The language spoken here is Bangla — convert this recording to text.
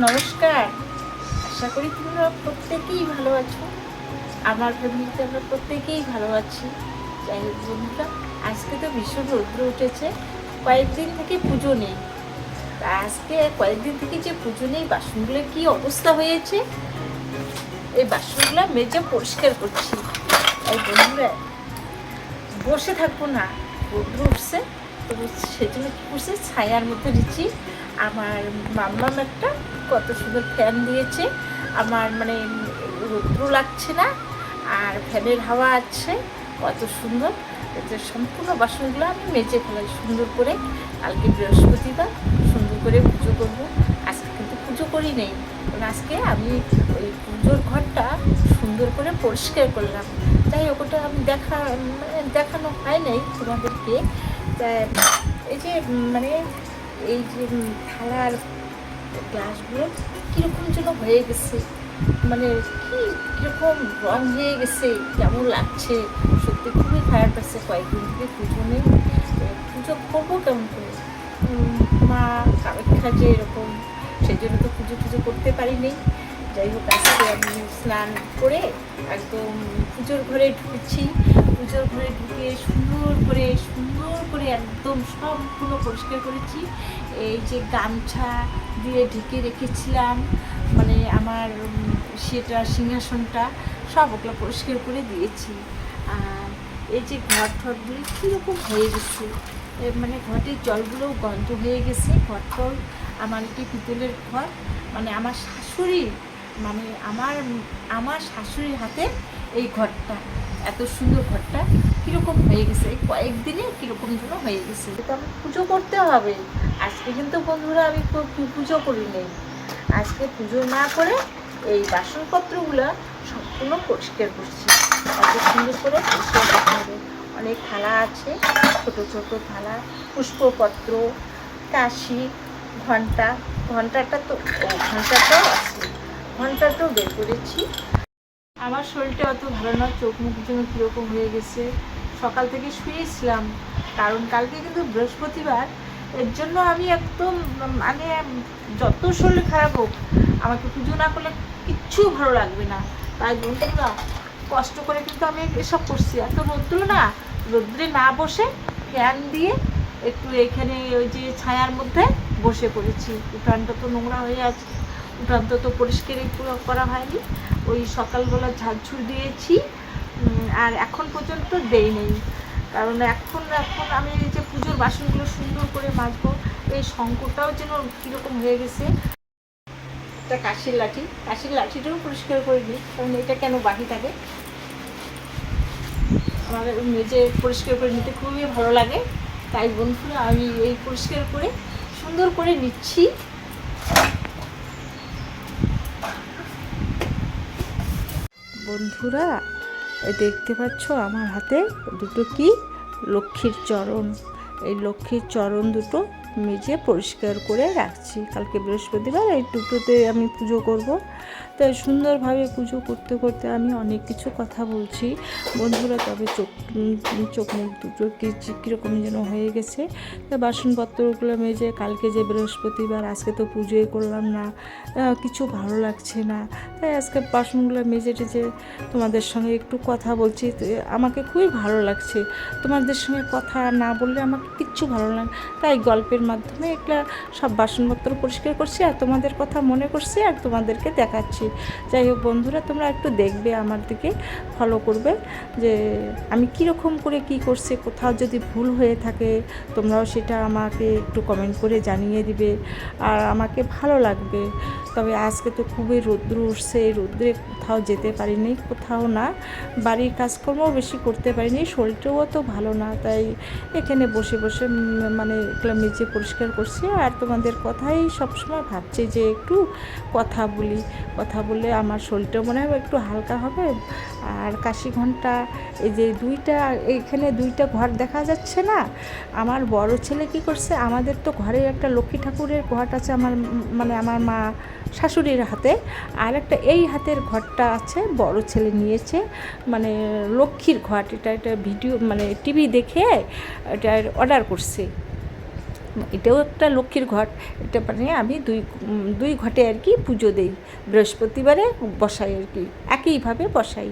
নমস্কার। আশা করি তোমরা প্রত্যেকেই ভালো আছো। আমার ফ্যামিলিতে আমরা প্রত্যেকেই ভালো আছি। যাই হোক বন্ধুরা, আজকে তো ভীষণ রৌদ্র উঠেছে, কয়েকদিন থেকে পুজো নেই। তা আজকে কয়েকদিন থেকে যে পুজো নেই, বাসনগুলোর কী অবস্থা হয়েছে, এই বাসনগুলো মেজে পরিষ্কার করছি। এই বন্ধুরা, বসে থাকবো না, রৌদ্র উঠছে, তো সেজন্য কী করছে, ছায়ার মধ্যে দিচ্ছি। আমার মাম্মাম একটা কত সুন্দর ফ্যান দিয়েছে, আমার মানে রৌদ্র লাগছে না, আর ফ্যানের হাওয়া আছে, কত সুন্দর। যে সম্পূর্ণ বাসনগুলো আমি মেজে ফেলাই সুন্দর করে। কালকে বৃহস্পতিবার, সুন্দর করে পুজো করবো। আজকে কিন্তু পুজো করি নেই, কারণ আজকে আমি ওই পুজোর ঘরটা সুন্দর করে পরিষ্কার করলাম। তাই ওটা আমি দেখানো হয় নাই তোমাদেরকে। এই যে মানে এই যে থালার গ্লাসগুলো কীরকম যেন হয়ে গেছে, মানে কীরকম রং হয়ে গেছে, কেমন লাগছে, সত্যি খুবই খারাপ লাগছে। কয়েকদিন থেকে পুজো নেই, পুজো করবো কেমন করে? মা কামাখ্যা যে এরকম, সেই জন্য তো পুজো করতে পারিনি। যাই হোক, আজকে আমি স্নান করে একদম পুজোর ঘরে ঢুকেছি। পুজোর ঘরে ঢুকে সুন্দর করে একদম সম্পূর্ণ পরিষ্কার করেছি। এই যে গামছা দিয়ে ঢেকে রেখেছিলাম, মানে আমার সেটা সিংহাসনটা, সব ওগুলো পরিষ্কার করে দিয়েছি। আর এই যে ঘরগুলি কীরকম হয়ে গেছে, মানে ঘটের জলগুলোও গন্ধ হয়ে গেছে। ঘর আমার একটি পিতলের ঘর, মানে আমার শাশুড়ি, মানে আমার শাশুড়ির হাতে এই ঘরটা, এত সুন্দর ঘরটা কীরকম হয়ে গেছে, এই কয়েকদিনে কীরকম যেন হয়ে গেছে। তো আমি পুজো করতে হবে আজকে, কিন্তু বন্ধুরা আমি পুজো করি নেই। আজকে পুজো না করে এই বাসনপত্রগুলো সম্পূর্ণ পরিষ্কার করছি। এত সুন্দর করে পরিষ্কার করতে হবে। অনেক থালা আছে, ছোট থালা, পুষ্পপত্র, কাশি, ঘন্টাটাও আছে, ঘন্টাটাও বের করেছি। আমার শরীরটা অত ভালো না, চোখ মুখ যেন কীরকম হয়ে গেছে। সকাল থেকে শুয়েছিলাম, কারণ কালকে কিন্তু বৃহস্পতিবার, এর জন্য আমি একদম মানে যত শরীর খারাপ হোক, আমাকে পুজো না করলে কিচ্ছু ভালো লাগবে না। তাই বন্ধুরা, কষ্ট করে কিন্তু আমি এসব করছি। এত রৌদ্র না, রৌদ্রে না বসে ফ্যান দিয়ে একটু এখানে ওই যে ছায়ার মধ্যে বসে পড়েছি। উঠানটা তো নোংরা হয়ে আছে, উঠানটা তো পরিষ্কারই করা হয়নি। ওই সকালবেলা ঝাড়ঝুড় দিয়েছি, আর এখন পর্যন্ত দেই নেই, কারণ এখন আমি এই যে পুজোর বাসনগুলো সুন্দর করে মাজবো, এই শঙ্করটাও যেন কীরকম হয়ে গেছে। একটা কাশির লাঠিটাও পরিষ্কার করে দিই, কারণ এটা কেন বাকি থাকে। আমার মেজে পরিষ্কার করে নিতে খুবই ভালো লাগে। তাই বন্ধুরা, আমি এই পরিষ্কার করে সুন্দর করে নিচ্ছি। বন্ধুরা, দেখতে পাচ্ছ আমার হাতে দুটো কি লক্ষ্মীর চরণ। এই লক্ষ্মীর চরণ দুটো মেজে পরিষ্কার করে রাখছি। কালকে বৃহস্পতিবার, এই দুটোতে আমি পুজো করব। তাই সুন্দরভাবে পুজো করতে করতে আমি অনেক কিছু কথা বলছি বন্ধুরা। তবে চোখ মুখ দুটো কীরকম যেন হয়ে গেছে। তা বাসনপত্রগুলো মেজে, কালকে যে বৃহস্পতিবার, আজকে তো পুজোই করলাম না, কিছু ভালো লাগছে না। তাই আজকে বাসনগুলো মেজে টেজে তোমাদের সঙ্গে একটু কথা বলছি। আমাকে খুবই ভালো লাগছে, তোমাদের সঙ্গে কথা না বললে আমাকে কিচ্ছু ভালো লাগে। তাই গল্পের মাধ্যমে এগুলা সব বাসনপত্র পরিষ্কার করছি, আর তোমাদের কথা মনে করছি, আর তোমাদেরকে দেখাচ্ছি। যাই হোক বন্ধুরা, তোমরা একটু দেখবে, আমার দিকে ফলো করবে যে আমি কীরকম করে কি করছি। কোথাও যদি ভুল হয়ে থাকে, তোমরাও সেটা আমাকে একটু কমেন্ট করে জানিয়ে দিবে, আর আমাকে ভালো লাগবে। তবে আজকে তো খুবই রৌদ্র উঠছে, এই রৌদ্রে কোথাও যেতে পারিনি, কোথাও না, বাড়ির কাজকর্মও বেশি করতে পারিনি, শরীরটাও তো ভালো না। তাই এখানে বসে মানে এগুলো মেজে পরিষ্কার করছি, আর তোমাদের কথাই সবসময় ভাবছি যে একটু কথা বললে আমার শরীরটা মনে হয় একটু হালকা হবে। আর কাশি ঘন্টা, এই যে এইখানে দুইটা ঘর দেখা যাচ্ছে না, আমার বড় ছেলে কি করছে, আমাদের তো ঘরে একটা লক্ষ্মী ঠাকুরের ঘট আছে, আমার মা শাশুড়ির হাতে, আর একটা এই হাতের ঘরটা আছে, বড় ছেলে নিয়েছে, মানে লক্ষ্মীর ঘট। এটা ভিডিও মানে টিভি দেখে এটা অর্ডার করছে। এটাও একটা লক্ষ্মীর ঘট। এটা মানে আমি দুই ঘটে আর কি পুজো দিই, বৃহস্পতিবারে বসাই আর কি, একইভাবে বসাই।